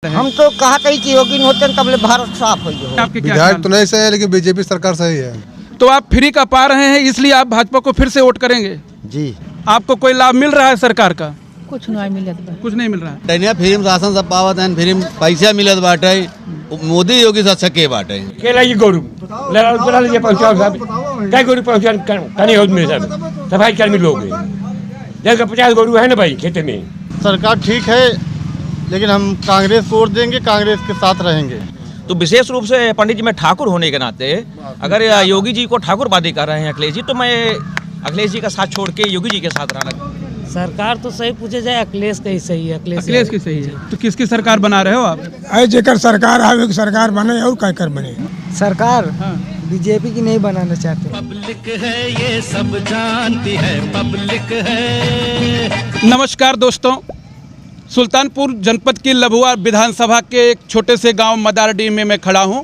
हम तो कहा था कि योगी होते तब भारत साफ हो गया। आपके क्या विधायक तो नहीं सही है, लेकिन बीजेपी सरकार सही है। तो आप फ्री का पा रहे हैं, इसलिए आप भाजपा को फिर से वोट करेंगे? जी। आपको कोई लाभ मिल रहा है सरकार का? कुछ नहीं मिलत कुछ नहीं मिल रहा है। फ्री राशन सब पावत है, फ्री पैसा मिलत बाटे। मोदी योगी से अच्छा के बाटे केला ये गोरू लड़ा लीजिए पहुँचाओ साहब, क्या गोरू पहुँचा कहीं हो मेरे साहब, सफाई कर्मी लोग जैसे 50 गोरू है ना भाई खेते में। सरकार ठीक है, लेकिन हम कांग्रेस को वोट देंगे, कांग्रेस के साथ रहेंगे। तो विशेष रूप से पंडित जी मैं ठाकुर होने के नाते अगर योगी जी को ठाकुरवादी कर रहे हैं अखिलेश जी, तो मैं अखिलेश जी का साथ छोड़ के योगी जी के साथ रहना। सरकार तो सही पूछे जाए, अखिलेश का ही सही है। अखिलेश की सही है। तो किसकी सरकार बना रहे हो आप? जेकर सरकार आवे सरकार बने और क्या कर बने। सरकार बीजेपी की नहीं बनाना चाहते। पब्लिक है ये सब जानती है, पब्लिक है। नमस्कार दोस्तों, सुल्तानपुर जनपद की लभुआ विधानसभा के एक छोटे से गांव मदारडीह में मैं खड़ा हूं।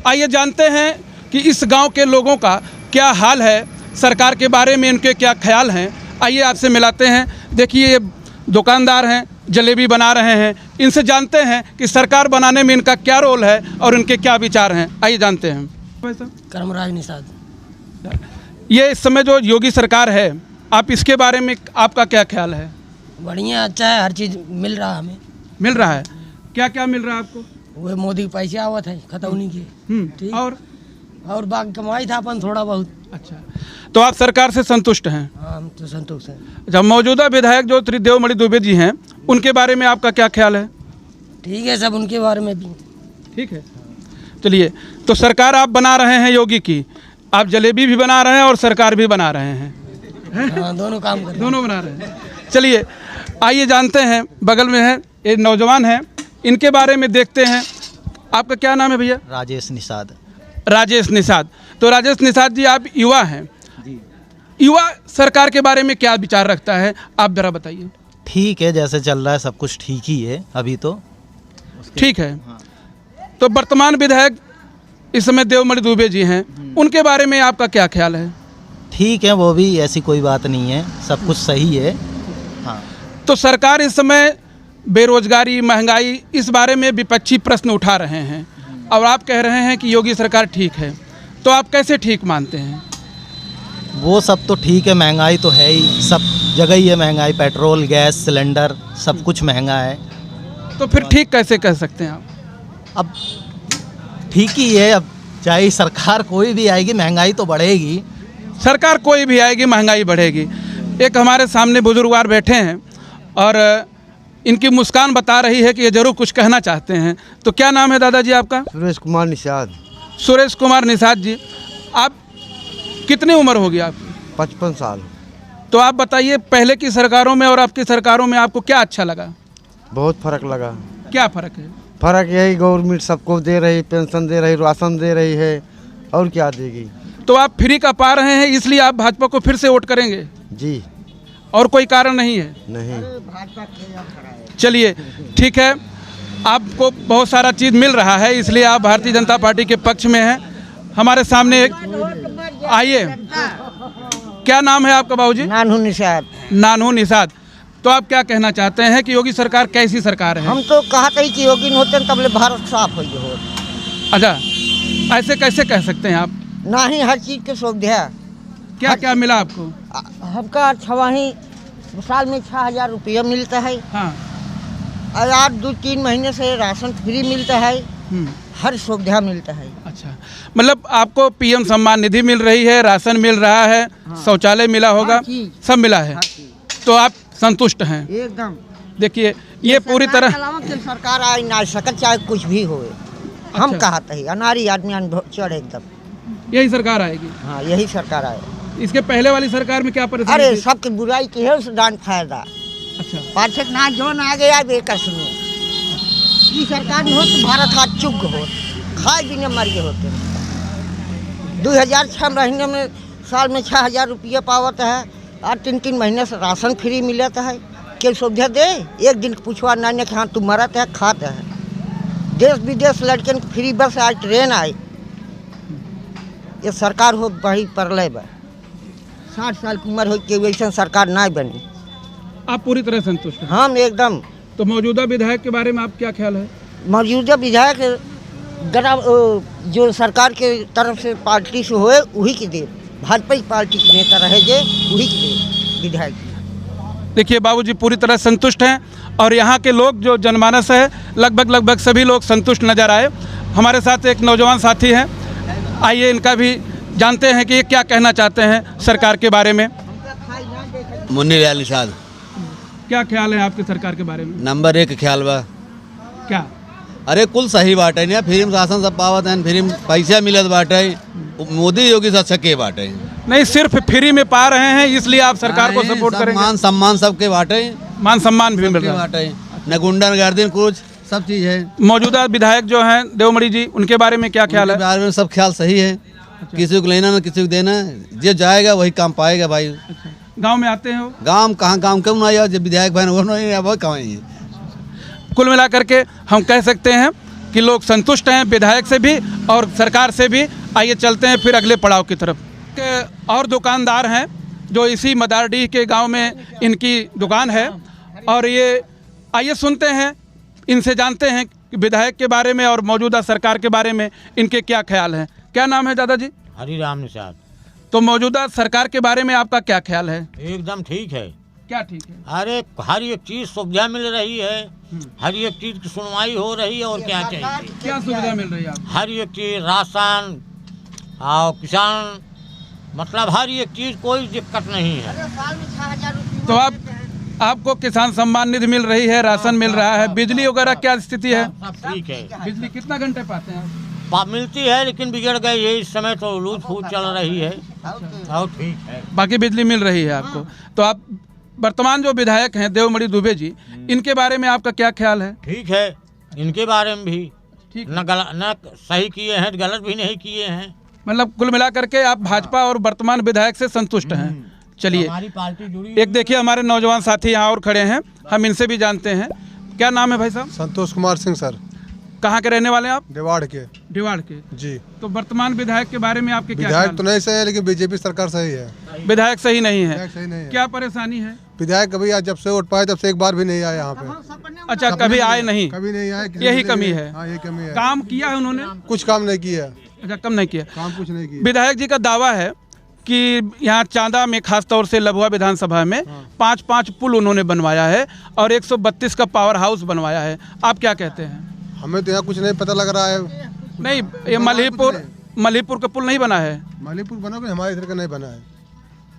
आइए जानते हैं कि इस गांव के लोगों का क्या हाल है, सरकार के बारे में इनके क्या ख्याल हैं। आइए आपसे मिलाते हैं। देखिए ये दुकानदार हैं, जलेबी बना रहे हैं। इनसे जानते हैं कि सरकार बनाने में इनका क्या रोल है और इनके क्या विचार हैं। आइए जानते हैं। कर्मराज निषाद। ये इस समय जो योगी सरकार है, आप इसके बारे में आपका क्या ख्याल है? बढ़िया, अच्छा है, हर चीज मिल रहा है हमें। मिल रहा है? क्या क्या मिल रहा है आपको? वो मोदी पैसे आवत है खतौनी के, ठीक। और बाकी कमाई था अपन थोड़ा बहुत। अच्छा, तो आप सरकार से संतुष्ट हैं? हाँ, हम तो संतुष्ट हैं। जब मौजूदा विधायक जो त्रिदेवमणि दुबे जी हैं, उनके बारे में आपका क्या ख्याल है? ठीक है, सब उनके बारे में भी ठीक है। चलिए, तो सरकार आप बना रहे हैं योगी की, आप जलेबी भी बना रहे हैं और सरकार भी बना रहे हैं। हाँ, दोनों काम कर रहे हैं। दोनों बना रहे हैं। चलिए आइए जानते हैं, बगल में है एक नौजवान है, इनके बारे में देखते हैं। आपका क्या नाम है भैया? राजेश निषाद। राजेश निषाद। तो राजेश निषाद जी, आप युवा हैं जी। युवा सरकार के बारे में क्या विचार रखता है, आप जरा बताइए। ठीक है, जैसे चल रहा है सब कुछ ठीक ही है अभी तो। ठीक है। तो वर्तमान विधायक इस समय देवमणि दुबे जी हैं, उनके बारे में आपका क्या ख्याल है? ठीक है, वो भी ऐसी कोई बात नहीं है, सब कुछ सही है। हाँ। तो सरकार इस समय बेरोजगारी, महंगाई, इस बारे में विपक्षी प्रश्न उठा रहे हैं और आप कह रहे हैं कि योगी सरकार ठीक है, तो आप कैसे ठीक मानते हैं? वो सब तो ठीक है, महंगाई तो है ही, सब जगह ही है महंगाई, पेट्रोल, गैस, सिलेंडर, सब कुछ महंगा है। तो फिर ठीक कैसे कह सकते हैं आप? अब ठीक ही है, अब चाहे सरकार कोई भी आएगी महंगाई तो बढ़ेगी। सरकार कोई भी आएगी महंगाई बढ़ेगी। एक हमारे सामने बुजुर्गवार बैठे हैं और इनकी मुस्कान बता रही है कि ये जरूर कुछ कहना चाहते हैं। तो क्या नाम है दादाजी आपका? सुरेश कुमार निषाद। सुरेश कुमार निषाद जी, आप कितनी उम्र होगी आपकी? 55 साल। तो आप बताइए, पहले की सरकारों में और आपकी सरकारों में आपको क्या अच्छा लगा? बहुत फर्क लगा। क्या फ़र्क है? फर्क यही, गवर्नमेंट सबको दे रही, पेंशन दे रही, राशन दे रही है, और क्या देगी। तो आप फ्री का पा रहे हैं, इसलिए आप भाजपा को फिर से वोट करेंगे? जी। और कोई कारण नहीं है? नहीं। चलिए ठीक है, आपको बहुत सारा चीज़ मिल रहा है, इसलिए आप भारतीय जनता पार्टी के पक्ष में हैं। हमारे सामने एक आइए, क्या नाम है आपका बाबूजी? नानू निषाद। नानू निषाद। तो आप क्या कहना चाहते हैं कि योगी सरकार कैसी सरकार है? हम तो कहा था कि योगी होते तब भारत साफ हो गया। अच्छा, ऐसे कैसे कह सकते हैं आप? ना ही हर चीज़ की सुविधा। क्या क्या मिला आपको? हमका छवाही साल में 6000 रुपया मिलता है। हाँ। और आज 2-3 महीने से राशन फ्री मिलता है, हर सुविधा मिलता है। अच्छा, मतलब आपको पीएम सम्मान निधि मिल रही है, राशन मिल रहा है, हाँ। शौचालय मिला होगा, सब मिला है, तो आप संतुष्ट हैं? एकदम। देखिए ये पूरी तरह सरकार आ ना सकत, चाहे कुछ भी हो। हम अच्छा। कहते हैं अनारी आदमी चढ़ एकदम यही सरकार आएगी? हाँ, यही सरकार आए। इसके पहले वाली सरकार में क्या परेशानी अरे थी? सबकी बुराई की है, उस दान फायदा। अच्छा, पाछे ना जो ना गया बेकर सुनो, ये सरकार नहीं हो तो भारत हाथ चुक हो, खाए बिना मर गए होते। 2006 महीने में साल में 6000 रुपया पावत है, और 3-3 महीने से राशन फ्री मिलता है। क्या सुविधा दे? एक दिन पूछवा ना कि हाँ तू मरत है, खाते है। देश विदेश लड़के फ्री बस आज ट्रेन आई। ये सरकार हो बही परले बा 60 साल की उम्र हो के वैसे सरकार ना बनी। आप पूरी तरह संतुष्ट हैं? हम एकदम। तो मौजूदा विधायक के बारे में आप क्या ख्याल है? मौजूदा विधायक जो सरकार के तरफ से पार्टी से होए वही के दे, भाजपा पार्टी के नेता रहे जे वही के दे विधायक। देखिए बाबूजी पूरी तरह संतुष्ट हैं और यहाँ के लोग जो जनमानस है लगभग सभी लोग संतुष्ट नजर आए। हमारे साथ एक नौजवान साथी हैं, आइए इनका भी जानते हैं कि ये क्या कहना चाहते हैं सरकार के बारे में। मुन्नी लाल निषाद, क्या ख्याल है आपके सरकार के बारे में? नंबर 1 ख्याल बा। क्या? अरे कुल सही बात है, फ्री में राशन सब पावत है, फ्री में पैसा मिलत बाटे, मोदी योगी से अच्छा के बाटे। नहीं सिर्फ फ्री में पा रहे हैं इसलिए आप सरकार को सपोर्ट करेंगे? मान सम्मान सबके बाटे, मान सम्मान भी मिल रहा है, न गुंडा न गर्दन कुछ सब चीज़ है। मौजूदा विधायक जो हैं देवमणि जी, उनके बारे में क्या ख्याल है? बारे में सब ख्याल सही है, किसी को लेना ना किसी को देना, जो जाएगा वही काम पाएगा भाई। गांव में आते हो? गांव कहाँ, गांव क्यों ना आया, जब विधायक बहन वो नहीं है वो कहाँ है। कुल मिलाकर के हम कह सकते हैं कि लोग संतुष्ट हैं विधायक से भी और सरकार से भी। आइए चलते हैं फिर अगले पड़ाव की तरफ। और दुकानदार हैं जो इसी मदारडीह के गांव में इनकी दुकान है और ये आइए सुनते हैं इनसे, जानते हैं विधायक के बारे में और मौजूदा सरकार के बारे में इनके क्या ख्याल हैं। क्या नाम है दादाजी? हरिराम निषाद। तो मौजूदा सरकार के बारे में आपका क्या ख्याल है? एकदम ठीक है। क्या ठीक है? अरे हर एक चीज सुविधा मिल रही है, हर एक चीज की सुनवाई हो रही है और क्या चाहिए। क्या सुविधा मिल रही है आपको? हर एक चीज, राशन और किसान, मतलब हर एक चीज, कोई दिक्कत नहीं है। तो आपको किसान सम्मान निधि मिल रही है, राशन मिल रहा है, बिजली वगैरह क्या स्थिति है? सब ठीक है। बिजली कितना घंटे पाते हैं आप? मिलती है लेकिन बिगड़ गई है, इस समय तो लूट फूट चल रही है और ठीक है, बाकी बिजली मिल रही है आपको। तो आप वर्तमान जो विधायक हैं देवमणि दुबे जी, इनके बारे में आपका क्या ख्याल है? ठीक है, इनके बारे में भी न सही किए हैं, गलत भी नहीं किए हैं। मतलब कुल मिलाकर के आप भाजपा और वर्तमान विधायक से संतुष्ट हैं। चलिए, हमारी पार्टी जुड़ी। एक देखिए हमारे नौजवान साथी यहाँ और खड़े हैं, हम इनसे भी जानते हैं। क्या नाम है भाई साहब? संतोष कुमार सिंह सर। कहाँ के रहने वाले हैं आप? डिवाड़ के। डिवाड़ के जी। तो वर्तमान विधायक के बारे में आपके क्या विधायक ख्याल? तो नहीं सही है लेकिन बीजेपी सरकार सही है। विधायक सही नहीं है? सही नहीं है। क्या परेशानी है? विधायक कभी आज जब से वोट पाए तब से एक बार भी नहीं आया यहाँ पे। अच्छा, कभी आए नहीं? कभी नहीं आए, यही कमी है? हाँ, यही कमी है। काम किया है उन्होंने? कुछ काम नहीं किया। अच्छा, कम नहीं किया काम, कुछ नहीं किया। विधायक जी का दावा है कि यहाँ चांदा में खासतौर से लभुआ विधानसभा में 5 पुल उन्होंने बनवाया है और 132 का पावर हाउस बनवाया है। आप क्या कहते हैं? हमें तो यहाँ कुछ नहीं पता लग रहा है। नहीं, ये मल्हीपुर का पुल नहीं बना है? मल्हीपुर बना भी हमारे इधर का नहीं बना है।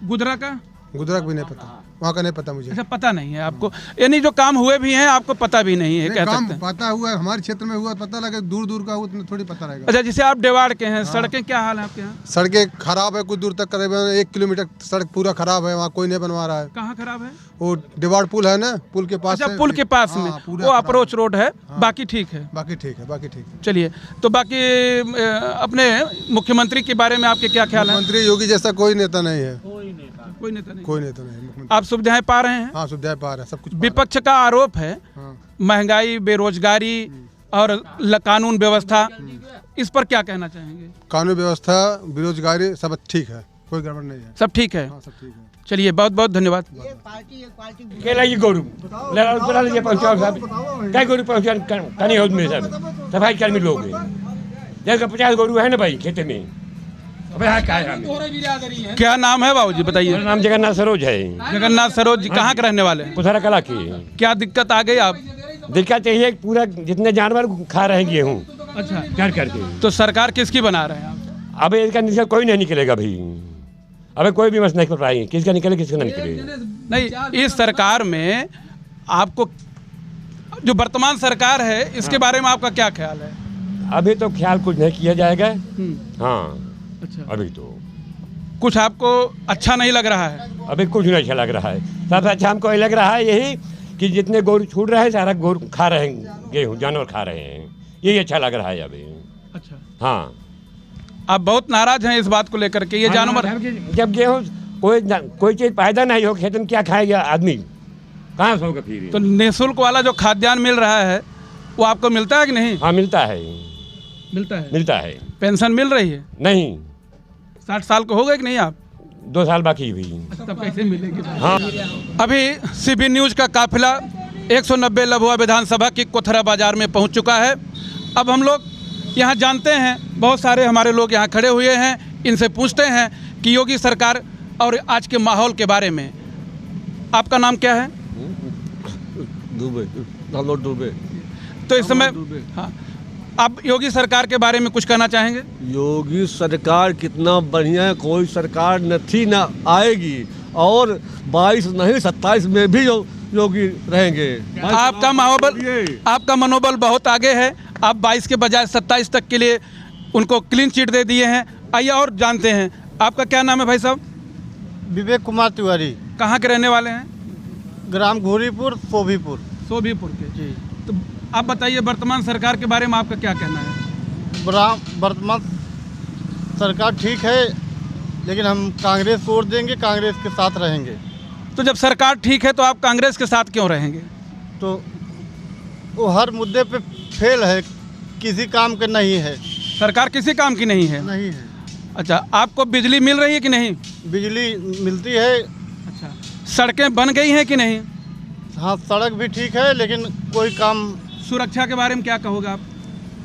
गुजरा का? गुजरात भी नहीं पता, वहाँ का नहीं पता मुझे। अच्छा, पता नहीं है आपको, यानी जो काम हुए भी हैं आपको पता भी नहीं है? काम पता हुआ है, हमारे क्षेत्र में हुआ पता लगे, दूर का हुआ थोड़ी पता रहेगा। अच्छा, जैसे आप डेवाड़ के हैं, सड़कें क्या हाल है आपके यहाँ? सड़कें खराब है, कुछ दूर तक करीबन 1 किलोमीटर सड़क पूरा खराब है, वहाँ कोई नहीं बनवा रहा है। कहाँ खराब है? वो डिवाड़ पुल है ना, पुल के पास। अच्छा, पुल के पास में वो अप्रोच रोड है। बाकी ठीक है? बाकी ठीक है, बाकी ठीक है। चलिए, तो बाकी अपने मुख्यमंत्री के बारे में आपके क्या ख्याल है? मुख्यमंत्री योगी जैसा कोई नेता नहीं है। कोई नेता नहीं? कोई नेता नहीं। आप सुविधाएं पा रहे हैं? हाँ, सुविधाएं पा रहे हैं, सब कुछ। विपक्ष का आरोप है महंगाई, बेरोजगारी और कानून व्यवस्था, इस पर क्या कहना चाहेंगे? कानून व्यवस्था, बेरोजगारी सब ठीक है, कोई गड़बड़ नहीं है। सब ठीक है? सब ठीक है। चलिए, बहुत बहुत धन्यवाद। केला ये गोरू ले लीजिए पंचायत साहब, क्या गोरू पंचायत कनी हो में सब सफाई कर्मी लोग हैं, जैसे 50 गोरू है ना भाई खेते में। क्या नाम है बाबूजी, बताइए? मेरा नाम जगन्नाथ सरोज है। जगन्नाथ सरोज जी, कहाँ के रहने वाले हैं? पुथरा कला की। क्या दिक्कत आ गई? आप दिक्कत चाहिए पूरा जितने जानवर खा रहे हैं गेहूँ। अच्छा, कर करके। तो सरकार किसकी बना रहे हैं आप? अब इसका निकल कोई नहीं निकलेगा भाई, अबे कोई भी मसला नहीं कर पाएंगे, किसका निकले किसका नहीं निकलेगा। नहीं, इस सरकार में आपको जो वर्तमान सरकार है इसके बारे में आपका क्या ख्याल है? अभी तो ख्याल कुछ नहीं किया जाएगा। हाँ, अच्छा, अभी तो कुछ आपको अच्छा नहीं लग रहा है? अभी कुछ नहीं अच्छा लग रहा है। सबसे अच्छा हमको ये लग रहा है यही कि जितने गोरू छूट रहे हैं सारा गोरू खा रहे हैं, गेहूँ जानवर खा रहे हैं, यही अच्छा लग रहा है अभी। अच्छा, हाँ, आप बहुत नाराज हैं इस बात को लेकर के? ये जानवर जब गेहूँ कोई चीज़ पैदा नहीं हो खेत में, क्या खाएगा आदमी, कहाँ से होगा फिर? तो निःशुल्क वाला जो खाद्यान्न मिल रहा है वो आपको मिलता है कि नहीं? हाँ, मिलता है। मिलता है। पेंशन मिल रही है? नहीं। 60 साल को हो गए कि नहीं आप? 2 साल बाकी हुई। तब कैसे मिलेगी? हाँ। अभी CB न्यूज़ का काफिला 190 लभुआ विधानसभा की कोथरा बाजार में पहुंच चुका है। अब हम लोग यहां जानते हैं, बहुत सारे हमारे लोग यहां खड़े हुए हैं, इनसे पूछते हैं कि योगी सरकार और आज के माहौल के बारे में। आपका नाम क्या है? दुबे। तो इस समय हाँ, आप योगी सरकार के बारे में कुछ कहना चाहेंगे? योगी सरकार कितना बढ़िया है, कोई सरकार नहीं ना आएगी, और 22 नहीं 27 में भी योगी रहेंगे। आपका मनोबल बहुत आगे है। आप 22 के बजाय 27 तक के लिए उनको क्लीन चिट दे दिए हैं। आइए और जानते हैं, आपका क्या नाम है भाई साहब? विवेक कुमार तिवारी। कहाँ के रहने वाले हैं? ग्राम घोरीपुर, सोभीपुर के। जी, तो आप बताइए वर्तमान सरकार के बारे में आपका क्या कहना है? वर्तमान सरकार ठीक है, लेकिन हम कांग्रेस को वोट देंगे, कांग्रेस के साथ रहेंगे। तो जब सरकार ठीक है तो आप कांग्रेस के साथ क्यों रहेंगे? तो वो हर मुद्दे पे फेल है, किसी काम का नहीं है। सरकार किसी काम की नहीं है? नहीं है। अच्छा, आपको बिजली मिल रही है कि नहीं? बिजली मिलती है। अच्छा, सड़कें बन गई हैं कि नहीं? हाँ, सड़क भी ठीक है, लेकिन कोई काम। सुरक्षा के बारे में क्या कहोगे आप?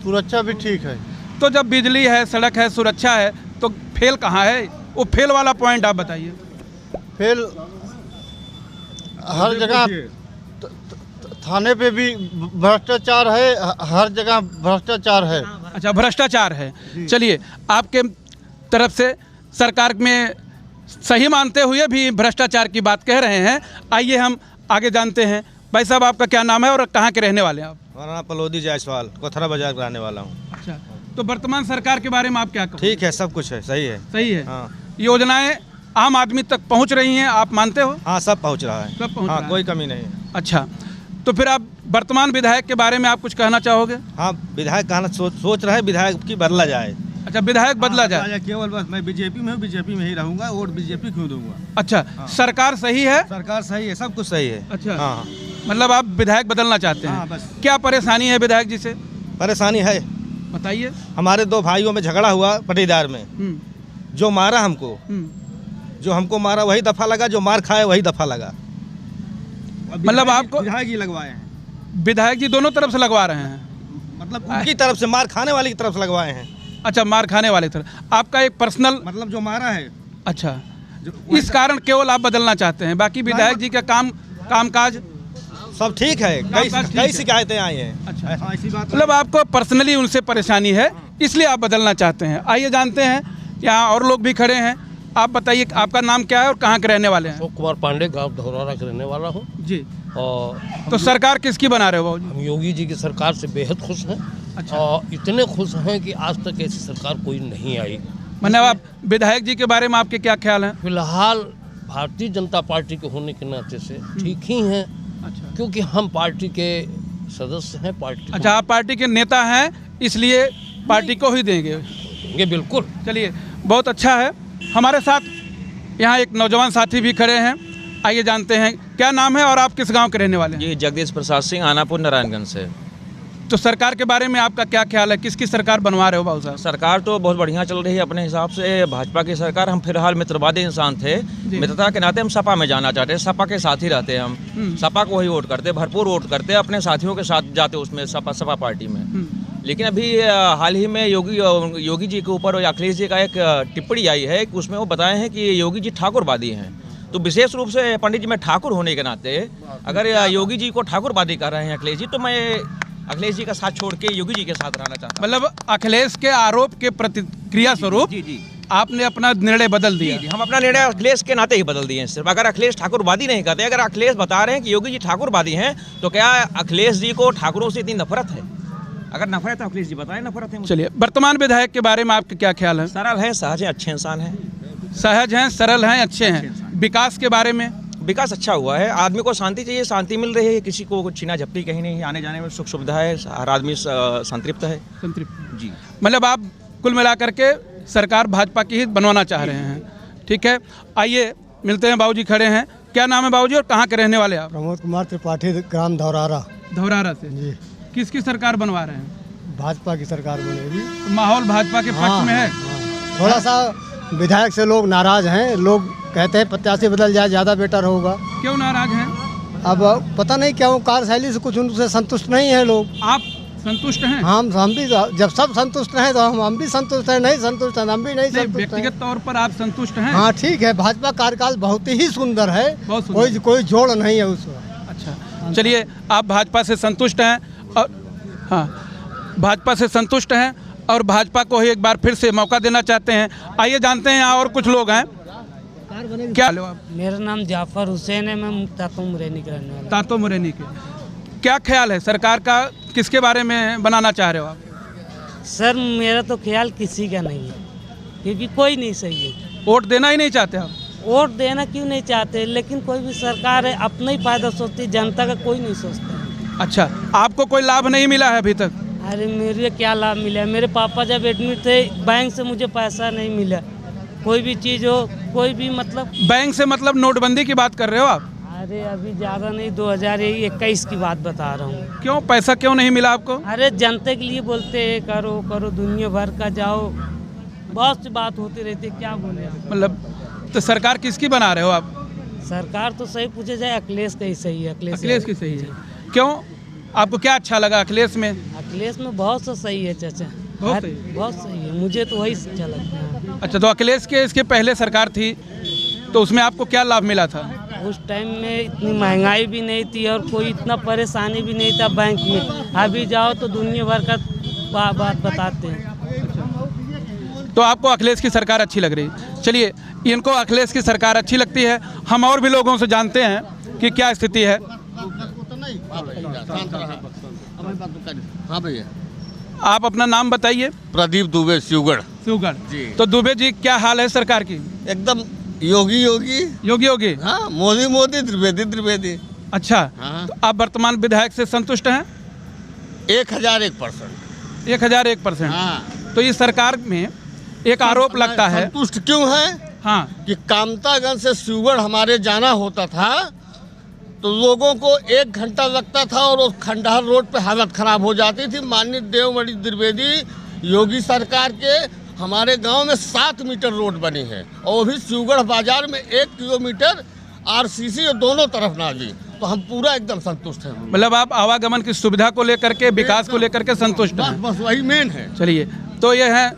सुरक्षा भी ठीक है। तो जब बिजली है, सड़क है, सुरक्षा है, तो फेल कहाँ है? वो फेल वाला पॉइंट आप बताइए। फेल हर जगह, थाने पे भी भ्रष्टाचार है, हर जगह भ्रष्टाचार है। अच्छा, भ्रष्टाचार है। चलिए, आपके तरफ से सरकार में सही मानते हुए भी भ्रष्टाचार की बात कह रहे हैं। आइए हम आगे जानते हैं। भाई साहब, आपका क्या नाम है और कहाँ के रहने वाले हैं आप? हमारा नाम पलोदी जायसवाल, कोथरा बाजार का रहने वाला हूँ। अच्छा, तो वर्तमान सरकार के बारे में आप क्या कहोगे? ठीक है, सब कुछ है, सही है। सही है। हाँ। योजनाएं आम आदमी तक पहुंच रही हैं, आप मानते हो? हाँ, सब पहुंच रहा है। सब पहुंच हाँ, रहा है। कोई कमी नहीं है। अच्छा, तो फिर आप वर्तमान विधायक के बारे में आप कुछ कहना चाहोगे? हाँ, विधायक कहना सोच रहा है, विधायक की बदला जाए। अच्छा, विधायक बदला जाए। केवल बस मैं बीजेपी में हूँ, बीजेपी में ही रहूँगा, वोट बीजेपी क्यों दूंगा। अच्छा, सरकार सही है? सरकार सही है, सब कुछ सही है। अच्छा, हाँ, मतलब आप विधायक बदलना चाहते हैं? हाँ, बस। क्या परेशानी है विधायक जी से? परेशानी है, बताइए। हमारे 2 भाइयों में झगड़ा हुआ पटीदार में। जो मारा हमको, जो हमको मारा वही दफा लगा, जो मार खाए वही दफा लगा। मतलब आपको विधायक जी लगवाए हैं? विधायक जी दोनों तरफ से लगवा रहे हैं? मतलब उनकी तरफ से, मार खाने वाली की तरफ से लगवाए हैं। अच्छा, मार खाने वाले तरफ। आपका एक पर्सनल, मतलब जो मारा है। अच्छा, इस कारण केवल आप बदलना चाहते हैं, बाकी विधायक जी का कामकाज सब ठीक है। कई शिकायतें आई हैं। अच्छा, ऐसी बात, मतलब आपको पर्सनली उनसे परेशानी है, इसलिए आप बदलना चाहते हैं। आइए जानते हैं, यहाँ और लोग भी खड़े हैं। आप बताइए, आपका नाम क्या है और कहाँ के रहने वाले हैं? अशोक कुमार पांडे, गांव धौरारा के रहने वाला हूँ जी। और तो सरकार किसकी बना रहे हो बाबू? हम योगी जी की सरकार से बेहद खुश हैं। अच्छा। और इतने खुश हैं कि आज तक ऐसी सरकार कोई नहीं आई। मतलब आप विधायक जी के बारे में आपके क्या ख्याल हैं? फिलहाल भारतीय जनता पार्टी के होने के नाते से ठीक ही हैं। अच्छा, क्योंकि हम पार्टी के सदस्य हैं, पार्टी। अच्छा, आप पार्टी के नेता हैं, इसलिए पार्टी को ही देंगे? ये बिल्कुल। चलिए, बहुत अच्छा है। हमारे साथ यहाँ एक नौजवान साथी भी खड़े हैं। आइए जानते हैं, क्या नाम है और आप किस गांव के रहने वाले हैं? ये जगदीश प्रसाद सिंह, आनापुर, नारायणगंज से। तो सरकार के बारे में आपका क्या ख्याल है? किसकी सरकार बनवा रहे हो बाबू साहब? सरकार तो बहुत बढ़िया चल रही है अपने हिसाब से, भाजपा की सरकार। हम फिलहाल मित्रवादी इंसान थे, मित्रता के नाते हम सपा में जाना चाहते हैं, सपा के साथ ही रहते हैं हम। सपा को ही वोट करते, भरपूर वोट करते, अपने साथियों के साथ जाते उसमें, सपा पार्टी में। लेकिन अभी हाल ही में योगी जी के ऊपर और अखिलेश जी का एक टिप्पणी आई है कि उसमें वो बताए हैं कि योगी जी ठाकुरवादी हैं। तो विशेष रूप से पंडित जी, मैं ठाकुर होने के नाते अगर योगी जी को ठाकुरवादी कर रहे हैं अखिलेश जी, तो मैं अखिलेश जी का साथ छोड़ के योगी जी के साथ रहना चाहता हूं। मतलब अखिलेश के आरोप के प्रतिक्रिया स्वरूप आपने अपना निर्णय बदल दिया? हम अपना निर्णय अखिलेश के नाते ही बदल दिए हैं। सिर्फ अगर अखिलेश ठाकुरवादी नहीं कहते, अगर अखिलेश बता रहे हैं कि योगी जी ठाकुरवादी हैं, तो क्या अखिलेश जी को ठाकुरों से इतनी नफरत है? अगर नफरत है, अखिलेश जी बताएं नफरत है। चलिए, वर्तमान विधायक के बारे में आपके क्या ख्याल है? सरल है, सहज है, अच्छे इंसान हैं। सहज हैं, सरल हैं, अच्छे हैं। विकास के बारे में? विकास अच्छा हुआ है। आदमी को शांति चाहिए, शांति मिल रही है, किसी को छीना झपटी कहीं नहीं, आने जाने में सुख सुविधा है, हर आदमी संतृप्त है। संतृप्त जी। मतलब आप कुल मिलाकर के सरकार भाजपा की ही बनवाना चाह रहे हैं? ठीक है, आइए मिलते हैं। बाबूजी खड़े हैं। क्या नाम है बाबूजी और कहाँ के रहने वाले आप? प्रमोद कुमार त्रिपाठी, ग्राम धौरारा। धौरारा से जी। किसकी सरकार बनवा रहे हैं? भाजपा की सरकार बनेगी। तो माहौल भाजपा के पक्ष में है? थोड़ा सा विधायक से लोग नाराज हैं, लोग कहते हैं प्रत्याशी बदल जाए ज़्यादा बेटर होगा। क्यों नाराज हैं? अब पता नहीं क्यों कार्यशैली से कुछ उनसे संतुष्ट नहीं है लोग। आप संतुष्ट हैं? हम भी, जब सब संतुष्ट हैं तो हम भी संतुष्ट हैं, नहीं संतुष्ट हैं हम भी नहीं संतुष्ट हैं। व्यक्तिगत तौर पर आप संतुष्ट हैं? हाँ ठीक है, भाजपा कार्यकाल बहुत ही सुंदर है, बहुत सुंदर। कोई जोड़ नहीं है उसमें। अच्छा, चलिए आप भाजपा से संतुष्ट हैं और हाँ भाजपा से संतुष्ट हैं और भाजपा को ही एक बार फिर से मौका देना चाहते हैं। आइए जानते हैं यहाँ और कुछ लोग हैं। क्या लो आप? मेरा नाम जाफर हुसैन है, मैं तातो मुरैनी के रहने वाला। तातो मुरैनी के। क्या ख्याल है सरकार का, किसके बारे में बनाना चाह रहे हो आप? सर मेरा तो ख्याल किसी का नहीं है, क्योंकि कोई नहीं सही है। वोट देना ही नहीं चाहते आप? वोट देना क्यों नहीं चाहते, लेकिन कोई भी सरकार है अपना ही फायदा सोचती, जनता का कोई नहीं सोचता। अच्छा, आपको कोई लाभ नहीं मिला है अभी तक? अरे मेरे क्या लाभ मिला, मेरे पापा जब एडमिट थे बैंक से मुझे पैसा नहीं मिला, कोई भी चीज़ हो, कोई भी मतलब। बैंक से मतलब नोटबंदी की बात कर रहे हो आप? अरे अभी ज़्यादा नहीं, 2021 की बात बता रहा हूँ। क्यों, पैसा क्यों नहीं मिला आपको? अरे जनता के लिए बोलते हैं करो करो, दुनिया भर का जाओ, बहुत सी बात होती रहती है, क्या बोले। मतलब तो सरकार किसकी बना रहे हो आप? सरकार तो सही पूछे जाए अखिलेश का ही सही है। अखिलेश की सही है। क्यों, आपको क्या अच्छा लगा अखिलेश में? अखिलेश में बहुत सा सही है चाचा, बहुत सही है, मुझे तो वही अच्छा लगता है। अच्छा, तो अखिलेश के इसके पहले सरकार थी तो उसमें आपको क्या लाभ मिला था? उस टाइम में इतनी महंगाई भी नहीं थी और कोई इतना परेशानी भी नहीं था बैंक में। अभी जाओ तो दुनिया भर का बात बताते हैं। तो आपको अखिलेश की सरकार अच्छी लग रही है? चलिए, इनको अखिलेश की सरकार अच्छी लगती है। हम और भी लोगों से जानते हैं कि क्या स्थिति है। हाँ भैया, आप अपना नाम बताइए। प्रदीप दुबे, शिवगढ़। शिवगढ़ जी। तो दुबे जी, क्या हाल है सरकार की? एकदम योगी योगी योगी योगी। हाँ, मोदी मोदी, त्रिवेदी त्रिवेदी। अच्छा, हाँ। तो आप वर्तमान विधायक से संतुष्ट हैं? 1001%। 1001%। हाँ। तो इस सरकार में एक आरोप लगता है। संतुष्ट क्यों है? हाँ, कि कामतागंज से शिवगढ़ हमारे जाना होता था तो लोगों को 1 घंटा लगता था और उस खंडहर रोड पे हालत खराब हो जाती थी। माननीय देवमणि त्रिवेदी योगी सरकार के हमारे गांव में 7 मीटर रोड बनी है और वो भी शिवगढ़ बाजार में 1 किलोमीटर आरसीसी और दोनों तरफ नाली। तो हम पूरा एकदम संतुष्ट हैं। मतलब आप आवागमन की सुविधा को लेकर के, विकास को लेकर के संतुष्ट हैं? बस वही मेन है। चलिए, तो ये हैं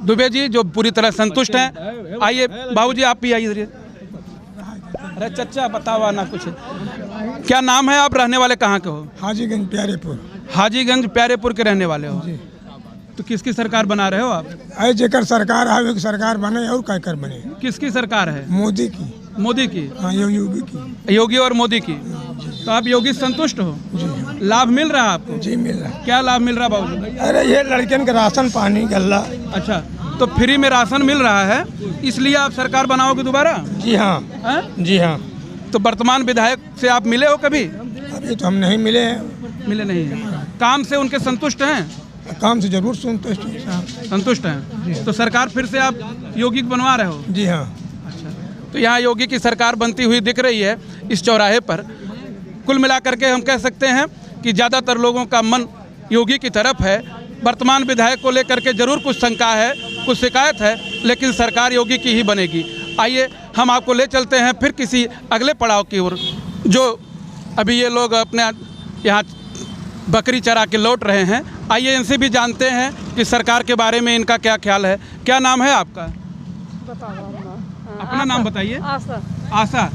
दुबे जी जो पूरी तरह संतुष्ट हैं। आइए बाबूजी, आप भी आइए इधर। अरे चचा बताओ ना कुछ। क्या नाम है, आप रहने वाले कहाँ के हो? हाजीगंज प्यारेपुर। हाजीगंज प्यारेपुर के रहने वाले हो? तो किसकी सरकार बना रहे हो आप? अरे जेकर सरकार है एक सरकार बने और क्या कर बने। किसकी सरकार है? मोदी की। मोदी की? हाँ, योगी की। योगी और मोदी की। तो आप योगी संतुष्ट हो? लाभ मिल रहा है आपको? जी मिल रहा है। क्या लाभ मिल रहा बाबू? अरे ये लड़कियन का राशन पानी गल्ला। अच्छा, तो फ्री में राशन मिल रहा है, इसलिए आप सरकार बनाओगे दोबारा? जी हाँ। जी हाँ। तो वर्तमान विधायक से आप मिले हो कभी? अभी तो हम नहीं मिले हैं। मिले नहीं हैं। काम से उनके संतुष्ट हैं? काम से जरूर संतुष्ट हैं। संतुष्ट हैं। तो सरकार फिर से आप योगी को बनवा रहे हो? जी हाँ। अच्छा, तो यहाँ योगी की सरकार बनती हुई दिख रही है इस चौराहे पर। कुल मिलाकर के हम कह सकते हैं कि ज़्यादातर लोगों का मन योगी की तरफ है। वर्तमान विधायक को लेकर के जरूर कुछ शंका है, कुछ शिकायत है, लेकिन सरकार योगी की ही बनेगी। आइए हम आपको ले चलते हैं फिर किसी अगले पड़ाव की ओर, जो अभी ये लोग अपने यहाँ बकरी चरा के लौट रहे हैं। आइए इनसे भी जानते हैं कि सरकार के बारे में इनका क्या ख्याल है। क्या नाम है आपका? अपना नाम बताइए। आशा। आशा।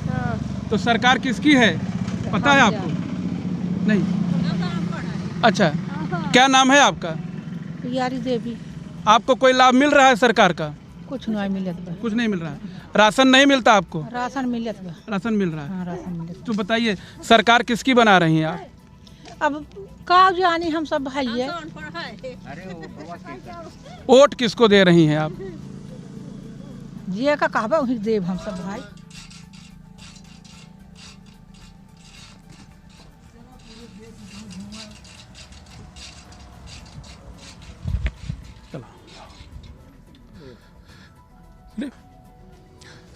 तो सरकार किसकी है पता है आपको? नहीं। अच्छा, क्या नाम है आपका? यारी देवी। आपको कोई लाभ मिल रहा है सरकार का? कुछ नहीं मिलत बा। कुछ नहीं मिल रहा है। राशन नहीं मिलता आपको? राशन मिलत बा। राशन मिल रहा है। हाँ, राशन मिलत। तो बताइए सरकार किसकी बना रही हैं आप? अब का जानी, हम सब भाई है। वोट किसको दे रही हैं आप? जे का कहबा वही देव हम सब भाई।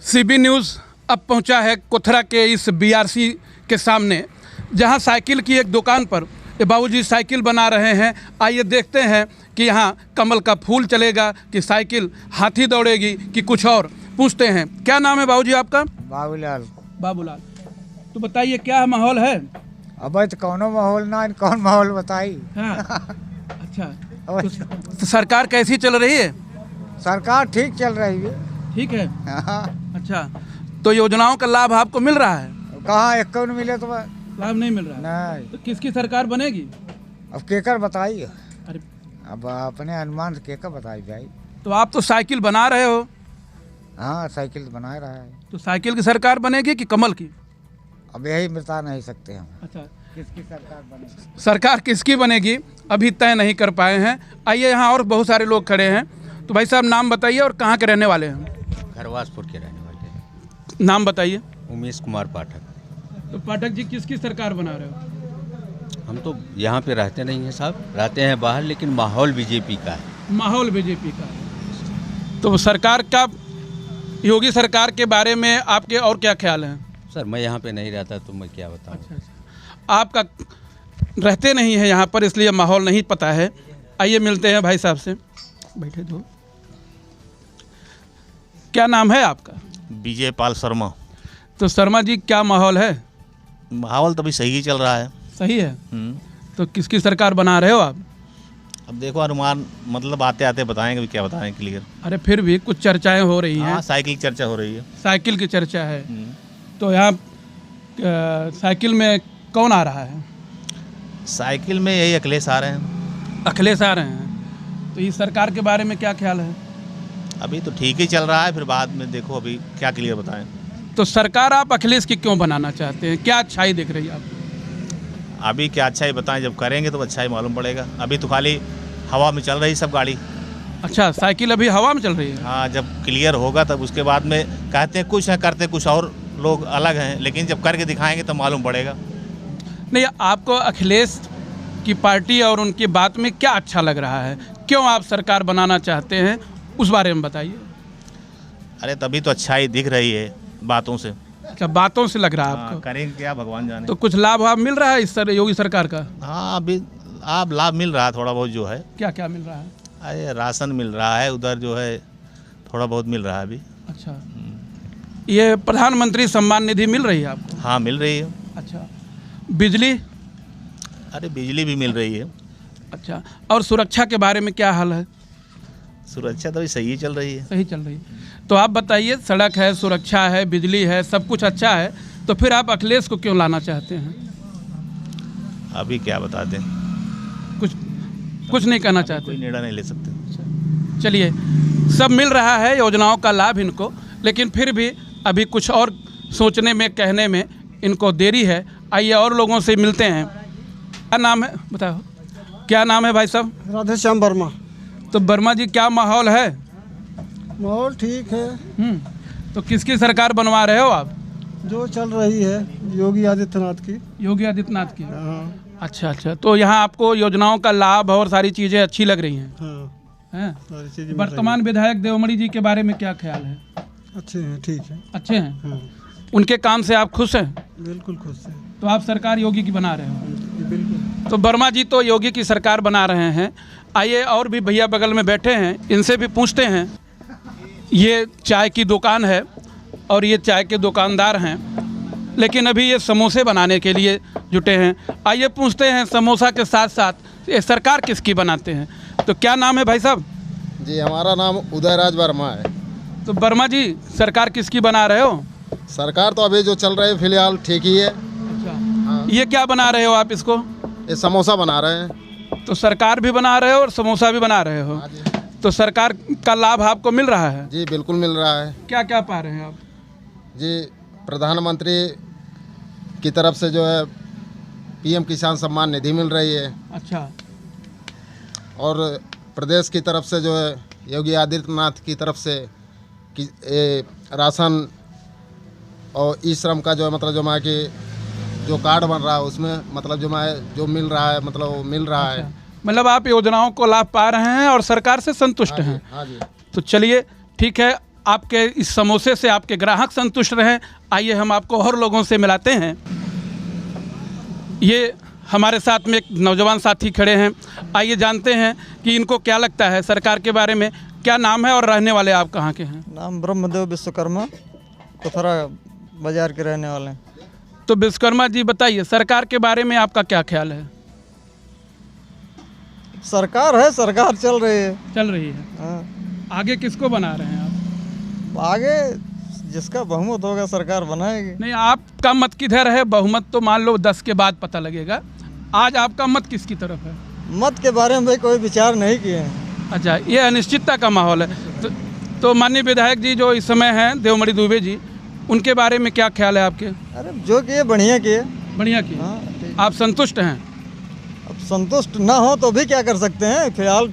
सीबी न्यूज़ अब पहुंचा है कोथरा के इस बीआरसी के सामने, जहां साइकिल की एक दुकान पर ये बाबूजी साइकिल बना रहे हैं। आइए देखते हैं कि यहाँ कमल का फूल चलेगा कि साइकिल हाथी दौड़ेगी कि कुछ और। पूछते हैं, क्या नाम है बाबूजी आपका? बाबूलाल। बाबूलाल, तो बताइए क्या माहौल है? अब तो कौनो माहौल ना, कौन माहौल बताई। हाँ। अच्छा, तो सरकार कैसी चल रही है? सरकार ठीक चल रही है। ठीक है। अच्छा, तो योजनाओं का लाभ आपको मिल रहा है? कहाँ एक को मिले तो लाभ नहीं मिल रहा है। नहीं। तो किसकी सरकार बनेगी? अब केकर बताइए। अरे अब अपने अनुमान से केकर बताई भाई। तो आप तो साइकिल बना रहे हो। हाँ, साइकिल बना रहा है। तो साइकिल की सरकार बनेगी कि कमल की? अब यही बता नहीं सकते हम। अच्छा, किसकी सरकार बनेगी? सरकार किसकी बनेगी अभी तय नहीं कर पाए हैं। आइए, यहाँ और बहुत सारे लोग खड़े हैं। तो भाई साहब नाम बताइए और कहाँ के रहने वाले हैं? खरवासपुर के रहने वाले हैं। नाम बताइए। उमेश कुमार पाठक। तो पाठक जी किसकी सरकार बना रहे हो? हम तो यहाँ पे रहते नहीं हैं साहब, रहते हैं बाहर, लेकिन माहौल बीजेपी का है। माहौल बीजेपी का है। तो सरकार का, योगी सरकार के बारे में आपके और क्या ख्याल हैं? सर मैं यहाँ पे नहीं रहता तो मैं क्या बताऊँ। अच्छा, आपका रहते नहीं है यहाँ पर, इसलिए माहौल नहीं पता है। आइए मिलते हैं भाई साहब से। बैठे दो। क्या नाम है आपका? विजय पाल शर्मा। तो शर्मा जी क्या माहौल है? माहौल तो अभी सही ही चल रहा है। सही है। तो किसकी सरकार बना रहे हो आप? अब देखो अनुमान, मतलब आते आते बताएंगे, क्या बताएं क्लियर। अरे फिर भी कुछ चर्चाएं हो रही हैं। साइकिल की चर्चा हो रही है। साइकिल की चर्चा है। तो यहाँ साइकिल में कौन आ रहा है? साइकिल में यही अखिलेश आ रहे हैं। अखिलेश आ रहे हैं। तो इस सरकार के बारे में क्या ख्याल है? अभी तो ठीक ही चल रहा है, फिर बाद में देखो अभी क्या क्लियर बताएं। तो सरकार आप अखिलेश की क्यों बनाना चाहते हैं? क्या अच्छाई दिख रही है आपको? अभी क्या अच्छाई बताएं, जब करेंगे तो अच्छाई मालूम पड़ेगा। अभी तो खाली हवा में चल रही सब गाड़ी। अच्छा, साइकिल अभी हवा में चल रही है? हाँ, जब क्लियर होगा तब उसके बाद में कहते हैं कुछ है, करते कुछ और लोग अलग हैं, लेकिन जब करके दिखाएंगे तो मालूम पड़ेगा। नहीं, आपको अखिलेश की पार्टी और उनकी बात में क्या अच्छा लग रहा है? क्यों आप सरकार बनाना चाहते हैं, उस बारे में बताइए। अरे तभी तो अच्छाई दिख रही है बातों से। अच्छा, बातों से लग रहा है आपको? करेंगे क्या भगवान जाने। तो कुछ लाभ आप मिल रहा है इस योगी सरकार का? हाँ, अभी आप लाभ मिल रहा है थोड़ा बहुत जो है। क्या क्या मिल रहा है? अरे राशन मिल रहा है, उधर जो है थोड़ा बहुत मिल रहा है अभी। अच्छा, ये प्रधानमंत्री सम्मान निधि मिल रही है आपको? हाँ, मिल रही है। अच्छा, बिजली? अरे बिजली भी मिल रही है। अच्छा, और सुरक्षा के बारे में क्या हाल है? सुरक्षा तो अभी सही ही चल रही है। सही चल रही है। तो आप बताइए, सड़क है, सुरक्षा है, बिजली है, सब कुछ अच्छा है, तो फिर आप अखिलेश को क्यों लाना चाहते हैं? अभी क्या बता दें, कुछ नहीं कहना चाहते? कोई निर्णय नहीं ले सकते। चलिए, सब मिल रहा है योजनाओं का लाभ इनको, लेकिन फिर भी अभी कुछ और सोचने में, कहने में इनको देरी है। आइए और लोगों से मिलते हैं। क्या नाम है बताओ? क्या नाम है भाई साहब? राधेश्याम वर्मा। तो वर्मा जी क्या माहौल है? माहौल ठीक है। तो किसकी सरकार बनवा रहे हो आप? जो चल रही है योगी आदित्यनाथ की। योगी आदित्यनाथ की? अच्छा अच्छा, तो यहाँ आपको योजनाओं का लाभ और सारी चीज़ें अच्छी लग रही हैं? हैं। वर्तमान विधायक देवमणि जी के बारे में क्या ख्याल है? अच्छे हैं, ठीक है। अच्छे हैं। उनके काम से आप खुश हैं? बिल्कुल खुश हैं। तो आप सरकार योगी की बना रहे हो? बिल्कुल। तो वर्मा जी तो योगी की सरकार बना रहे हैं। आइए और भी भैया बगल में बैठे हैं, इनसे भी पूछते हैं। ये चाय की दुकान है और ये चाय के दुकानदार हैं, लेकिन अभी ये समोसे बनाने के लिए जुटे हैं। आइए पूछते हैं, समोसा के साथ साथ ये सरकार किसकी बनाते हैं? तो क्या नाम है भाई साहब? जी, हमारा नाम उदयराज वर्मा है। तो वर्मा जी सरकार किसकी बना रहे हो? सरकार तो अभी जो चल रही है फिलहाल ठीक ही है। अच्छा, ये क्या बना रहे हो आप इसको? ये समोसा बना रहे हैं। तो सरकार भी बना रहे हो और समोसा भी बना रहे हो? तो सरकार का लाभ आपको मिल रहा है? जी बिल्कुल मिल रहा है। क्या क्या पा रहे हैं आप? जी, प्रधानमंत्री की तरफ से जो है पीएम किसान सम्मान निधि मिल रही है। अच्छा। और प्रदेश की तरफ से जो है योगी आदित्यनाथ की तरफ से कि राशन और ई श्रम का जो है मतलब जो मैं कि जो कार्ड बन रहा है उसमें मतलब जो मिल रहा है, मतलब वो मिल रहा है। मतलब आप योजनाओं को लाभ पा रहे हैं और सरकार से संतुष्ट हैं? हाँ जी। तो चलिए ठीक है, आपके इस समोसे से आपके ग्राहक संतुष्ट रहें। आइए हम आपको और लोगों से मिलाते हैं। ये हमारे साथ में एक नौजवान साथी खड़े हैं, आइए जानते हैं कि इनको क्या लगता है सरकार के बारे में। क्या नाम है और रहने वाले आप कहाँ के हैं? नाम ब्रह्मदेव विश्वकर्मा, कोथरा बाजार के रहने वाले हैं। तो विश्वकर्मा जी बताइए, सरकार के बारे में आपका क्या ख्याल है? सरकार है, सरकार चल रही है। चल रही है। हाँ। आगे किसको बना रहे हैं आप? आगे जिसका बहुमत होगा सरकार बनाएगी। नहीं, आपका मत किधर है? बहुमत तो मान लो 10 के बाद पता लगेगा। आज आपका मत किसकी तरफ है? मत के बारे में भाई कोई विचार नहीं किए हैं। अच्छा, ये अनिश्चितता का माहौल है। तो माननीय विधायक जी जो इस समय हैं, देवमणि दुबे जी, उनके बारे में क्या ख्याल है आपके? अरे जो किए बढ़िया किए। बढ़िया किए। हाँ, आप संतुष्ट हैं? अब संतुष्ट ना हो तो भी क्या कर सकते हैं, फिलहाल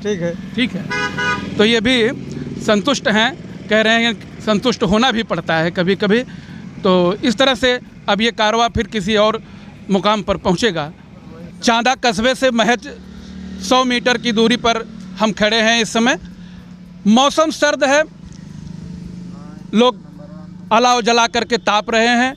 ठीक है। ठीक है, तो ये भी संतुष्ट हैं, कह रहे हैं संतुष्ट होना भी पड़ता है कभी कभी। तो इस तरह से अब ये कारवां फिर किसी और मुकाम पर पहुंचेगा। चांदा कस्बे से महज 100 मीटर की दूरी पर हम खड़े हैं इस समय। मौसम सर्द है, लोग अलाव जला करके ताप रहे हैं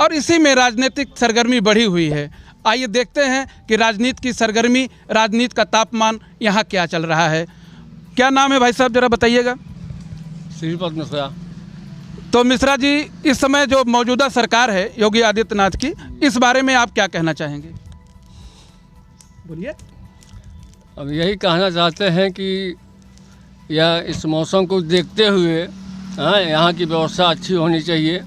और इसी में राजनीतिक सरगर्मी बढ़ी हुई है। आइए देखते हैं कि राजनीति की सरगर्मी, राजनीति का तापमान यहाँ क्या चल रहा है। क्या नाम है भाई साहब, जरा बताइएगा? श्रीपद मिश्रा। तो मिश्रा जी, इस समय जो मौजूदा सरकार है योगी आदित्यनाथ की, इस बारे में आप क्या कहना चाहेंगे? बोलिए। अब यही कहना चाहते हैं कि यह इस मौसम को देखते हुए यहाँ की व्यवस्था अच्छी होनी चाहिए।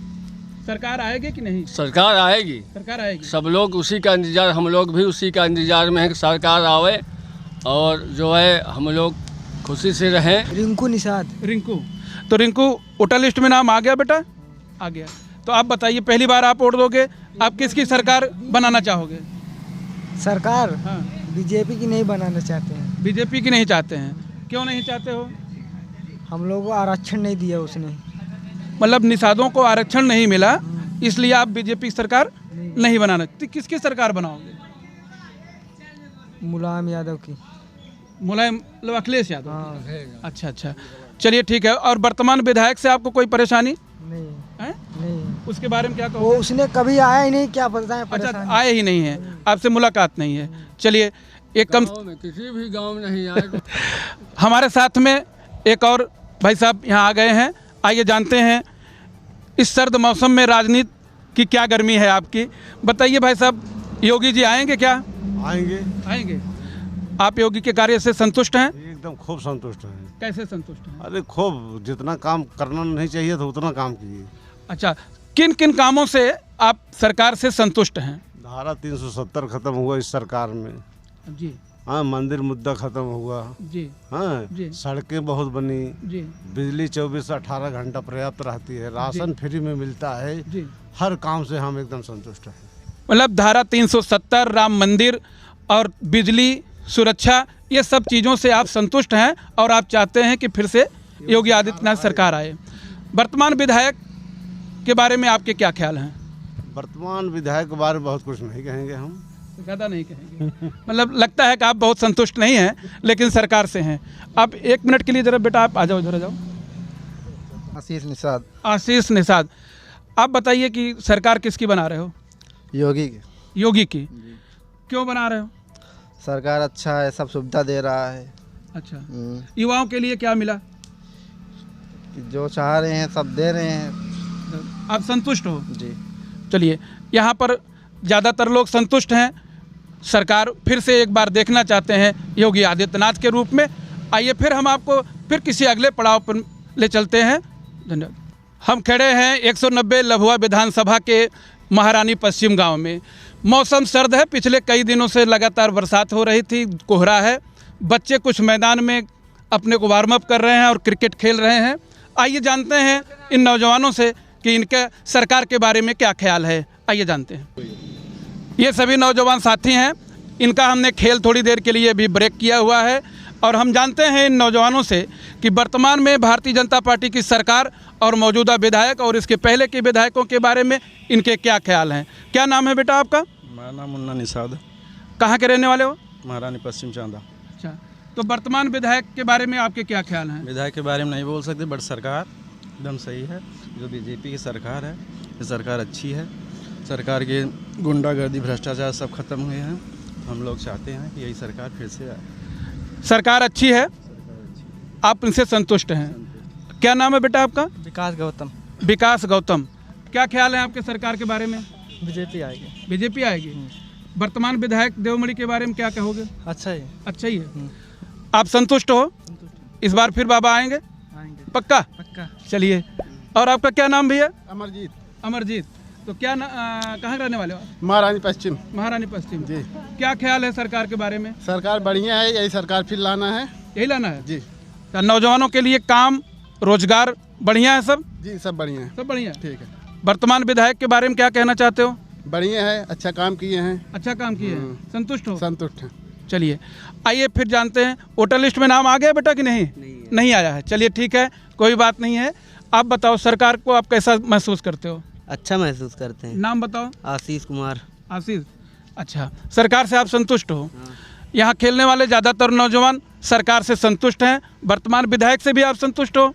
सरकार आएगी कि नहीं? सरकार आएगी। सरकार आएगी। सब लोग उसी का इंतजार, हम लोग भी उसी का इंतजार में है कि सरकार आवे और जो है हम लोग खुशी से रहें। रिंकू निषाद। रिंकू, तो रिंकू वोटर लिस्ट में नाम आ गया बेटा? आ गया। तो आप बताइए, पहली बार आप वोट दोगे, आप किसकी सरकार बनाना चाहोगे? सरकार बीजेपी की नहीं बनाना चाहते हैं। बीजेपी की नहीं चाहते हैं? क्यों नहीं चाहते हो? हम लोगों को आरक्षण नहीं दिया उसने। मतलब निषादों को आरक्षण नहीं मिला, इसलिए आप बीजेपी की सरकार नहीं बनाना। तो किसकी सरकार बनाओगे? मुलायम यादव की। मुलायम मतलब अखिलेश यादव? अच्छा अच्छा, चलिए ठीक है। और वर्तमान विधायक से आपको कोई परेशानी? नहीं है? नहीं। उसके बारे में क्या कहो? वो उसने कभी आया ही नहीं, क्या पता है? अच्छा, आए ही नहीं है, आपसे मुलाकात नहीं है। चलिए, एक कम किसी भी गांव में नहीं आए। हमारे साथ में एक और भाई साहब यहाँ आ गए हैं। आइए जानते हैं इस सर्द मौसम में राजनीति की क्या गर्मी है आपकी। बताइए भाई साहब, योगी जी आएंगे क्या? आएंगे। आएंगे। आप योगी के कार्य से संतुष्ट हैं? एकदम खूब संतुष्ट हैं। कैसे संतुष्ट हैं? अरे खूब, जितना काम करना नहीं चाहिए था उतना काम किए। अच्छा, किन किन कामों से आप सरकार से संतुष्ट हैं? धारा 370 खत्म हुआ इस सरकार में जी। हाँ, मंदिर मुद्दा खत्म हुआ जी। हाँ जी। सड़कें बहुत बनी जी। बिजली 24 से 18 घंटा पर्याप्त रहती है, राशन फ्री में मिलता है जी। हर काम से हम एकदम संतुष्ट हैं। मतलब धारा 370, राम मंदिर और बिजली, सुरक्षा, ये सब चीज़ों से आप संतुष्ट हैं और आप चाहते हैं कि फिर से योगी आदित्यनाथ सरकार आए। वर्तमान विधायक के बारे में आपके क्या ख्याल हैं? वर्तमान विधायक के बारे में बहुत कुछ नहीं कहेंगे, हम ज़्यादा नहीं कहेंगे। मतलब लगता है कि आप बहुत संतुष्ट नहीं हैं, लेकिन सरकार से हैं। आप 1 मिनट के लिए जरा बेटा आप आ जाओ, इधर आ जाओ। आशीष निषाद। आशीष निषाद, आप बताइए कि सरकार किसकी बना रहे हो? योगी की। योगी की। क्यों बना रहे हो? सरकार अच्छा है, सब सुविधा दे रहा है। अच्छा, युवाओं के लिए क्या मिला? जो चाह रहे हैं सब दे रहे हैं। आप संतुष्ट हो? जी। चलिए, यहाँ पर ज़्यादातर लोग संतुष्ट हैं। सरकार फिर से एक बार देखना चाहते हैं योगी आदित्यनाथ के रूप में। आइए फिर हम आपको फिर किसी अगले पड़ाव पर ले चलते हैं। धन्यवाद। हम खड़े हैं 190 लभुआ विधानसभा के महारानी पश्चिम गांव में। मौसम सर्द है, पिछले कई दिनों से लगातार बरसात हो रही थी, कोहरा है। बच्चे कुछ मैदान में अपने को वार्म अप कर रहे हैं और क्रिकेट खेल रहे हैं। आइए जानते हैं इन नौजवानों से कि इनके सरकार के बारे में क्या ख्याल है। आइए जानते हैं। ये सभी नौजवान साथी हैं, इनका हमने खेल थोड़ी देर के लिए भी ब्रेक किया हुआ है और हम जानते हैं इन नौजवानों से कि वर्तमान में भारतीय जनता पार्टी की सरकार और मौजूदा विधायक और इसके पहले के विधायकों के बारे में इनके क्या ख्याल हैं। क्या नाम है बेटा आपका? मेरा नाम मुन्ना निषाद। कहाँ के रहने वाले हो? महारानी पश्चिम चांदा। अच्छा, तो वर्तमान विधायक के बारे में आपके क्या ख्याल हैं? विधायक के बारे में नहीं बोल सकते, बट सरकार एकदम सही है। जो बीजेपी की सरकार है, ये सरकार अच्छी है। सरकार के गुंडागर्दी, भ्रष्टाचार सब खत्म हुए हैं। हम लोग चाहते हैं कि यही सरकार फिर से आए। सरकार अच्छी है, आप इनसे संतुष्ट हैं। क्या नाम है बेटा आपका? विकास गौतम। विकास गौतम, क्या ख्याल है आपके सरकार के बारे में? बीजेपी आएगी। बीजेपी आएगी। वर्तमान विधायक देवमणि के बारे में क्या कहोगे? अच्छा ही अच्छा ही है। आप संतुष्ट हो? इस बार फिर बाबा आएंगे? पक्का? पक्का। चलिए, और आपका क्या नाम भैया? अमरजीत। अमरजीत, तो क्या कहाँ रहने वाले हो? महारानी पश्चिम। महारानी पश्चिम जी। क्या ख्याल है सरकार के बारे में? सरकार बढ़िया है, यही सरकार फिर लाना है। यही लाना है जी। नौजवानों के लिए काम रोजगार बढ़िया है सब? जी सब बढ़िया है। सब बढ़िया। ठीक है। वर्तमान विधायक के बारे में क्या कहना चाहते हो? बढ़िया है, अच्छा काम किए हैं। अच्छा काम किए हैं, संतुष्ट हो? संतुष्ट हैं। चलिए, आइए फिर जानते हैं। वोटर लिस्ट में नाम आ गया बेटा कि नहीं? नहीं आया है। चलिए ठीक है, कोई बात नहीं है। आप बताओ, सरकार को आप कैसा महसूस करते हो? अच्छा महसूस करते हैं। नाम बताओ। आशीष कुमार। आशीष, अच्छा। सरकार से आप संतुष्ट हो? यहाँ खेलने वाले ज़्यादातर नौजवान सरकार से संतुष्ट हैं। वर्तमान विधायक से भी आप संतुष्ट हो?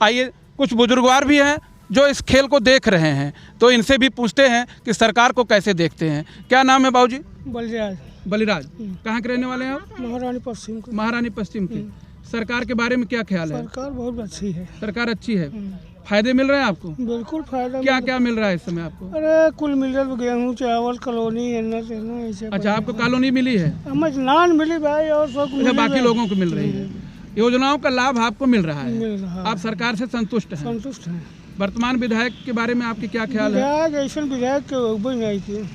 आइए, कुछ बुजुर्गवार भी हैं जो इस खेल को देख रहे हैं, तो इनसे भी पूछते हैं कि सरकार को कैसे देखते हैं। क्या नाम है बाबूजी? बलिराज। बलिराज, कहाँ के रहने वाले हैं आप? महारानी पश्चिम। महारानी पश्चिम की। सरकार के बारे में क्या ख्याल है? सरकार बहुत अच्छी है। सरकार अच्छी है। फायदे मिल रहे हैं आपको? बिल्कुल फायदा। क्या क्या मिल रहा है इस समय आपको? अरे कुल मिल रहा, गेहूँ चावल कॉलोनी ऐसे। अच्छा, आपको कॉलोनी मिली है? हमें नान मिली भाई, और सब बाकी लोगों को मिल रही है। योजनाओं का लाभ आपको मिल रहा है? मिल रहा है। आप सरकार से संतुष्ट हैं? संतुष्ट हैं। वर्तमान विधायक के बारे में आपके क्या ख्याल है? ऐसा विधायक के नहीं थी।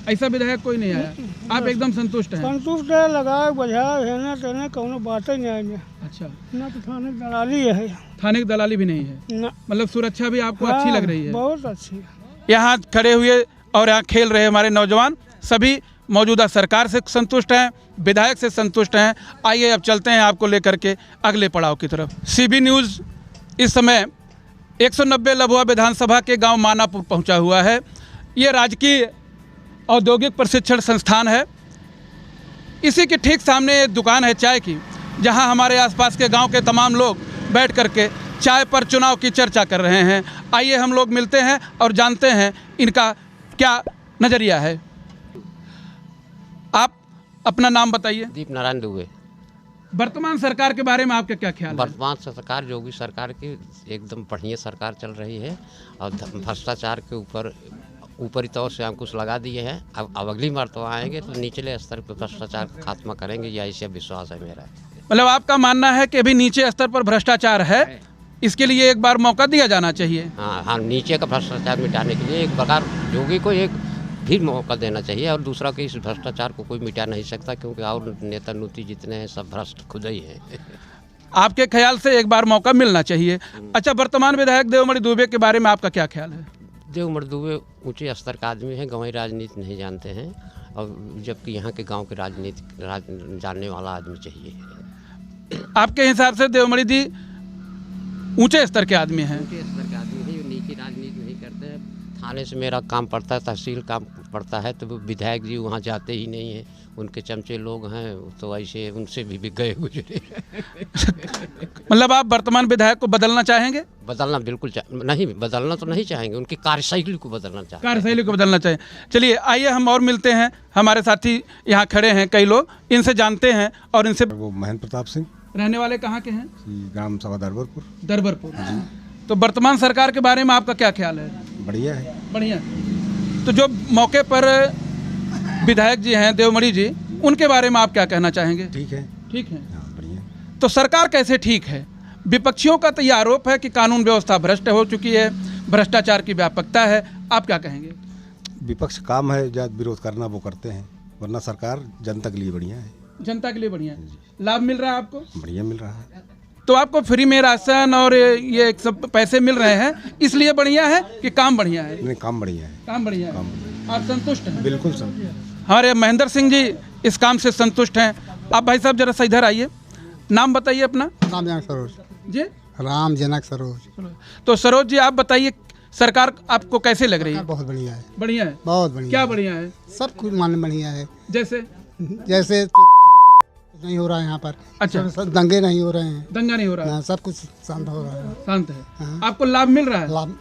ऐसा विधायक कोई नहीं आया, आप एकदम संतुष्ट हैं? संतुष्ट है, लगाए बजा है ना, तेने कोनो बात ही नहीं आई। अच्छा, ना तो थाने की दलाली है। थाने की दलाली भी नहीं है ना। मतलब सुरक्षा भी आपको अच्छी लग रही है? बहुत अच्छी। यहाँ खड़े हुए और यहाँ खेल रहे हमारे नौजवान सभी मौजूदा सरकार से संतुष्ट हैं, विधायक से संतुष्ट हैं। आइए अब चलते हैं आपको लेकर के अगले पड़ाव की तरफ। CB न्यूज़ इस समय 190 लभुआ विधानसभा के गांव मानापुर पहुंचा हुआ है। ये राजकीय औद्योगिक प्रशिक्षण संस्थान है। इसी के ठीक सामने एक दुकान है चाय की, जहां हमारे आसपास के गांव के तमाम लोग बैठ करके चाय पर चुनाव की चर्चा कर रहे हैं। आइए हम लोग मिलते हैं और जानते हैं इनका क्या नज़रिया है। आप अपना नाम बताइए। दीप नारायण दुबे। वर्तमान सरकार के बारे में आपका क्या ख्याल है? वर्तमान सरकार योगी सरकार की एकदम बढ़िया सरकार चल रही है और भ्रष्टाचार के ऊपरी तौर से अंकुश लगा दिए हैं। अब अगली मर्तबा आएंगे तो निचले स्तर पर भ्रष्टाचार का खात्मा करेंगे, यह ऐसा विश्वास है मेरा। मतलब आपका मानना है कि अभी नीचे स्तर पर भ्रष्टाचार है, इसके लिए एक बार मौका दिया जाना चाहिए? हाँ, नीचे का भ्रष्टाचार मिटाने के लिए एक प्रकार योगी को एक भी मौका देना चाहिए, और दूसरा कि इस भ्रष्टाचार को कोई मिटा नहीं सकता, क्योंकि और नेता नुती जितने हैं सब भ्रष्ट खुद ही हैं। आपके ख्याल से एक बार मौका मिलना चाहिए। अच्छा, वर्तमान विधायक देवमणि दुबे के बारे में आपका क्या ख्याल है? देवमणि दुबे ऊंचे स्तर का आदमी है, गाँवी राजनीति नहीं जानते हैं, और जबकि यहाँ के गाँव के राजनीति जानने वाला आदमी चाहिए। आपके हिसाब से देवमणि दी ऊंचे स्तर के आदमी हैं? ऊंचे स्तर के आदमी है, नीची राजनीति नहीं करते हैं। थाने से मेरा काम पड़ता है, तहसील काम पड़ता है, तो विधायक जी वहाँ जाते ही नहीं हैं। उनके चमचे लोग हैं, तो ऐसे उनसे भी गए गुजरे। मतलब आप वर्तमान विधायक को बदलना चाहेंगे? बदलना बिल्कुल नहीं, बदलना तो नहीं चाहेंगे, उनकी कार्यशैली को बदलना चाहेंगे। कार्यशैली को बदलना चाहिए। चलिए आइए हम और मिलते हैं। हमारे साथी यहाँ खड़े हैं कई लोग, इनसे जानते हैं और इनसे। वो महेंद्र प्रताप सिंह। रहने वाले कहाँ के हैं? ग्राम सभा दरबारपुर। दरबारपुर। तो वर्तमान सरकार के बारे में आपका क्या ख्याल है? बढ़िया है। बढ़िया। तो जो मौके पर विधायक जी हैं देवमणि जी, उनके बारे में आप क्या कहना चाहेंगे? ठीक है। ठीक है। हाँ, बढ़िया। तो सरकार कैसे ठीक है? विपक्षियों का तो ये आरोप है कि कानून व्यवस्था भ्रष्ट हो चुकी है, भ्रष्टाचार की व्यापकता है। आप क्या कहेंगे? विपक्ष काम है जब विरोध करना वो करते हैं, वरना सरकार जनता के लिए बढ़िया है। जनता के लिए बढ़िया है। लाभ मिल रहा है आपको? बढ़िया मिल रहा है। तो आपको फ्री में राशन और ये सब पैसे मिल रहे हैं, इसलिए बढ़िया है कि काम बढ़िया है? नहीं, काम बढ़िया है। काम बढ़िया है। आप संतुष्ट हैं? बिल्कुल संतुष्ट। हमारे महेंद्र सिंह जी इस काम से संतुष्ट हैं। आप भाई साहब जरा सा इधर आइए, नाम बताइए अपना। राम जनक सरोज जी। राम जनक सरोज। तो सरोज जी आप बताइए, सरकार आपको कैसे लग रही है? बहुत बढ़िया है। बढ़िया है। बहुत बढ़िया। क्या बढ़िया है? सब कुछ मान बढ़िया है। जैसे नहीं हो रहा है यहाँ पर। अच्छा, दंगे नहीं हो रहे हैं। दंगा नहीं हो रहा है? सब कुछ शांत हो रहा है। शांत है। आपको लाभ मिल रहा है? लाभ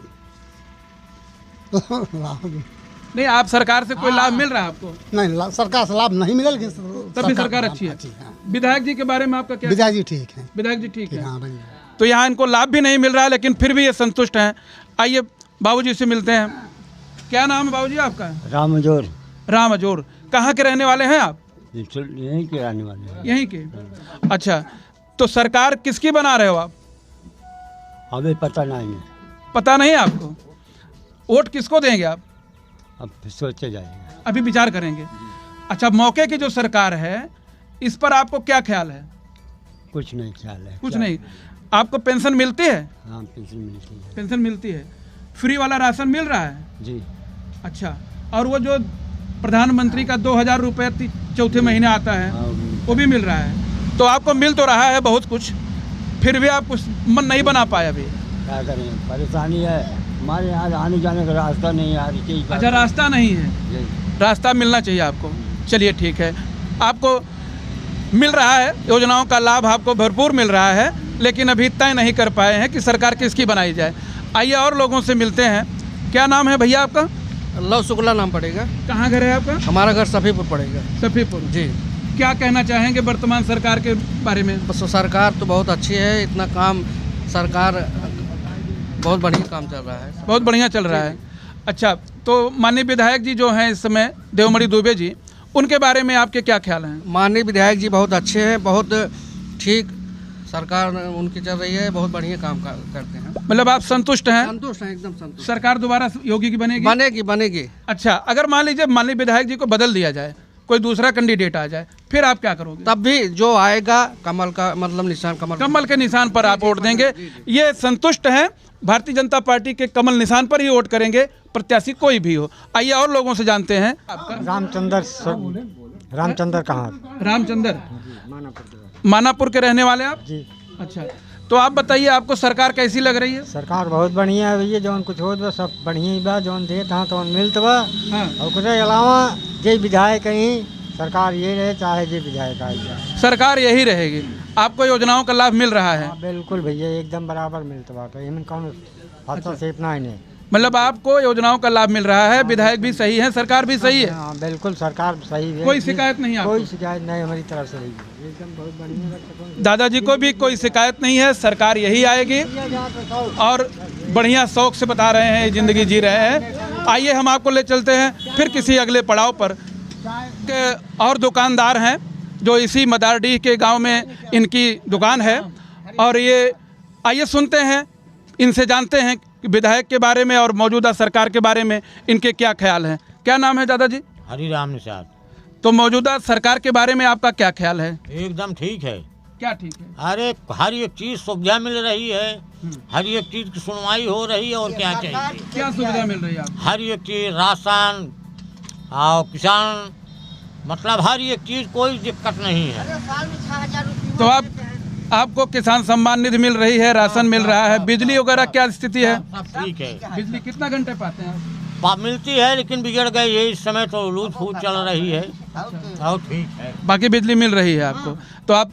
नहीं, आप सरकार से कोई लाभ मिल रहा है आपको? नहीं, सरकार से लाभ नहीं मिला, लेकिन तभी सरकार अच्छी है। विधायक जी के बारे में आपका क्या? विधायक जी ठीक है। विधायक जी ठीक है। तो यहाँ इनको लाभ भी नहीं मिल रहा है, लेकिन फिर भी ये संतुष्ट हैं। आइए बाबूजी से मिलते हैं। क्या नाम है बाबूजी आपका? रामजोर। रामजोर। कहाँ के रहने वाले हैं आप? यहीं के रहने वाले हैं। यहीं के। अच्छा, तो सरकार किसकी बना रहे हो आप? हमें पता नहीं है। पता नहीं आपको? वोट किसको देंगे आप? अब सोचे जाएंगे, अभी विचार करेंगे। अच्छा, मौके की जो सरकार है इस पर आपको क्या ख्याल है? कुछ नहीं ख्याल है। कुछ नहीं। आपको पेंशन मिलती है? हाँ, पेंशन मिलती है। पेंशन मिलती है। फ्री वाला राशन मिल रहा है? जी। अच्छा, और वो जो प्रधानमंत्री का 2000 रुपये चौथे महीने आता है वो भी मिल रहा है? तो आपको मिल तो रहा है बहुत कुछ, फिर भी आप कुछ मन नहीं बना पाए अभी? क्या करें, परेशानी है, हमारे यहाँ आने जाने का रास्ता नहीं है। अच्छा, रास्ता नहीं है? रास्ता मिलना चाहिए आपको। चलिए ठीक है, आपको मिल रहा है, योजनाओं का लाभ आपको भरपूर मिल रहा है, लेकिन अभी तय नहीं कर पाए हैं कि सरकार किसकी बनाई जाए। आइए और लोगों से मिलते हैं। क्या नाम है भैया आपका? लव शुक्ला नाम पड़ेगा। कहाँ घर है आपका? हमारा घर सफ़ीपुर पड़ेगा। सफ़ीपुर जी। क्या कहना चाहेंगे वर्तमान सरकार के बारे में? बस सरकार तो बहुत अच्छी है, इतना काम सरकार बहुत बढ़िया काम चल रहा है। बहुत बढ़िया चल रहा है। अच्छा, तो माननीय विधायक जी जो हैं इस समय देवमणि दुबे जी, उनके बारे में आपके क्या ख्याल हैं? माननीय विधायक जी बहुत अच्छे हैं, बहुत ठीक सरकार उनकी चल रही है, बहुत बढ़िया काम करते हैं। मतलब आप संतुष्ट हैं? संतुष्ट हैं, एकदम संतुष्ट। सरकार दोबारा योगी की बनेगी? बनेगी, बनेगी। अच्छा, अगर मान लीजिए माननीय विधायक जी को बदल दिया जाए, कोई दूसरा कैंडिडेट आ जाए, फिर आप क्या करोगे? तब भी जो आएगा कमल का मतलब निशान, कमल के निशान पर आप वोट देंगे। ये संतुष्ट हैं, भारतीय जनता पार्टी के कमल निशान पर ही वोट करेंगे, प्रत्याशी कोई भी हो। आइए और लोगों से जानते हैं। रामचंद्र कहाँ? रामचंद्र मानापुर के रहने वाले आप? जी। अच्छा, तो आप बताइए आपको सरकार कैसी लग रही है? सरकार बहुत बढ़िया है भैया, जौन कुछ हो सब बढ़िया ही बा, जौन देत हाँ तो मिलत बा। और कुछ अलावा जे विधायक कहीं सरकार ये रहे, चाहे जे विधायक आ जाए, सरकार यही रहेगी। आपको योजनाओं का लाभ मिल रहा है? बिल्कुल भैया, एकदम बराबर मिलता बा, तो इनमें कौन हादसा से इतना ही नहीं। मतलब आपको योजनाओं का लाभ मिल रहा है, विधायक भी सही है, सरकार भी सही है? हाँ बिल्कुल, सरकार सही है, कोई शिकायत नहीं है? कोई शिकायत नहीं हमारी तरफ से, एकदम बहुत बढ़िया। दादाजी को भी कोई शिकायत नहीं है, सरकार यही आएगी और बढ़िया शौक से बता रहे हैं, जिंदगी जी रहे हैं। आइए हम आपको ले चलते हैं फिर किसी अगले पड़ाव पर। और दुकानदार हैं जो इसी मदारडीह के गांव में इनकी दुकान है, और ये आइए सुनते हैं, इनसे जानते हैं विधायक के बारे में और मौजूदा सरकार के बारे में इनके क्या ख्याल हैं। क्या नाम है दादाजी? हरिराम निषाद। तो मौजूदा सरकार के बारे में आपका क्या ख्याल है? एकदम ठीक है। क्या ठीक है? अरे हर एक चीज सुविधा मिल रही है, हर एक चीज की सुनवाई हो रही है, और क्या चाहिए? क्या सुविधा मिल रही है आपको? हर एक चीज, राशन और किसान, मतलब हर एक चीज, कोई दिक्कत नहीं है। तो आपको किसान सम्मान निधि मिल रही है, राशन मिल रहा है, बिजली वगैरह क्या स्थिति है? सब ठीक है। बिजली कितना घंटे पाते हैं आप? मिलती है लेकिन बिगड़ गई है, इस समय तो लूट फूट चल रही है, और ठीक है। बाकी बिजली मिल रही है आपको। तो आप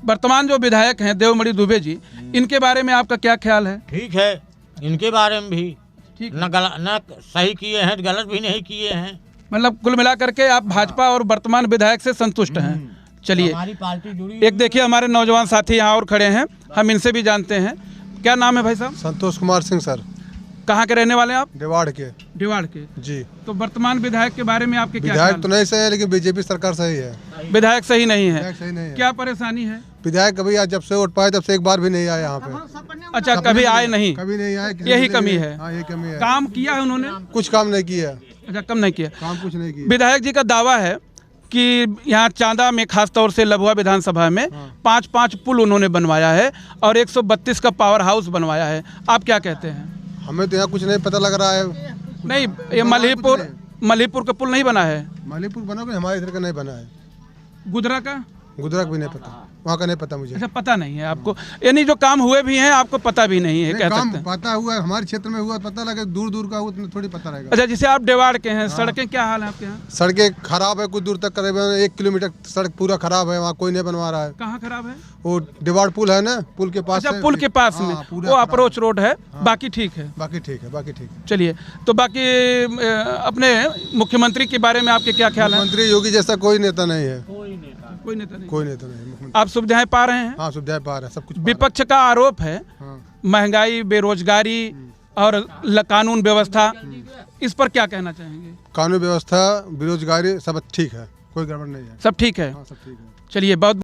वर्तमान जो विधायक हैं देवमणि दुबे जी, इनके बारे में आपका क्या ख्याल है? ठीक है, इनके बारे में भी न सही किए हैं, गलत भी नहीं किए हैं। मतलब कुल मिलाकर के आप भाजपा और वर्तमान विधायक से संतुष्ट हैं। चलिए, हमारी पार्टी जुड़ी। एक देखिए हमारे नौजवान साथी यहाँ और खड़े हैं, हम इनसे भी जानते हैं। क्या नाम है भाई साहब? संतोष कुमार सिंह सर। कहाँ के रहने वाले हैं आप? डिवाड़ के। डिवाड़ के जी। तो वर्तमान विधायक के बारे में आपके क्या? विधायक तो नहीं सही है, लेकिन बीजेपी सरकार सही है। विधायक सही नहीं है? सही नहीं है। क्या परेशानी है? विधायक कभी आज जब से वोट पाए तब से एक बार भी नहीं आया यहाँ पे। अच्छा, कभी आए नहीं? कभी नहीं आए, यही कमी है? हाँ, यही कमी है। काम किया है उन्होंने? कुछ काम नहीं किया। अच्छा, कम नहीं किया, काम कुछ नहीं किया। विधायक जी का दावा है कि यहाँ चांदा में खास तौर से लभुआ विधानसभा में 5 पुल उन्होंने बनवाया है और 132 का पावर हाउस बनवाया है। आप क्या कहते हैं? हमें तो यहाँ कुछ नहीं पता लग रहा है। नहीं, ये मल्हीपुर का पुल नहीं बना है? मल्हीपुर बना, हमारे इधर का नहीं बना है। गुजरा का भी नहीं पता, वहाँ का नहीं पता मुझे। अच्छा, पता नहीं है आपको, यानी जो काम हुए भी हैं आपको पता भी नहीं है? काम पता हुआ है, हमारे क्षेत्र में हुआ पता लगे, दूर दूर का हुआ थोड़ी पता रहेगा। अच्छा, जैसे आप डेवाड़ के हैं, सड़कें क्या हाल है आपके यहाँ? सड़कें खराब है, कुछ दूर तक करीबन 1 किलोमीटर सड़क पूरा खराब है, वहाँ कोई नहीं बनवा रहा है। कहाँ खराब है? वो डिवाड़ पुल है ना, पुल के पास। अच्छा, पुल के पास में वो अप्रोच रोड है। बाकी ठीक है? बाकी ठीक है। चलिए, तो बाकी अपने मुख्यमंत्री के बारे में आपके क्या ख्याल है? मुख्यमंत्री योगी जैसा कोई नेता नहीं है। कोई नेता नहीं। आप सुविधाएं पा रहे हैं? हाँ, सुविधाएं पा रहे हैं, सब कुछ। विपक्ष का आरोप है महंगाई, बेरोजगारी और कानून व्यवस्था, इस पर क्या कहना चाहेंगे? कानून व्यवस्था, बेरोजगारी सब ठीक है, कोई गड़बड़ नहीं है। सब ठीक है। हाँ, सब ठीक है। चलिए बहुत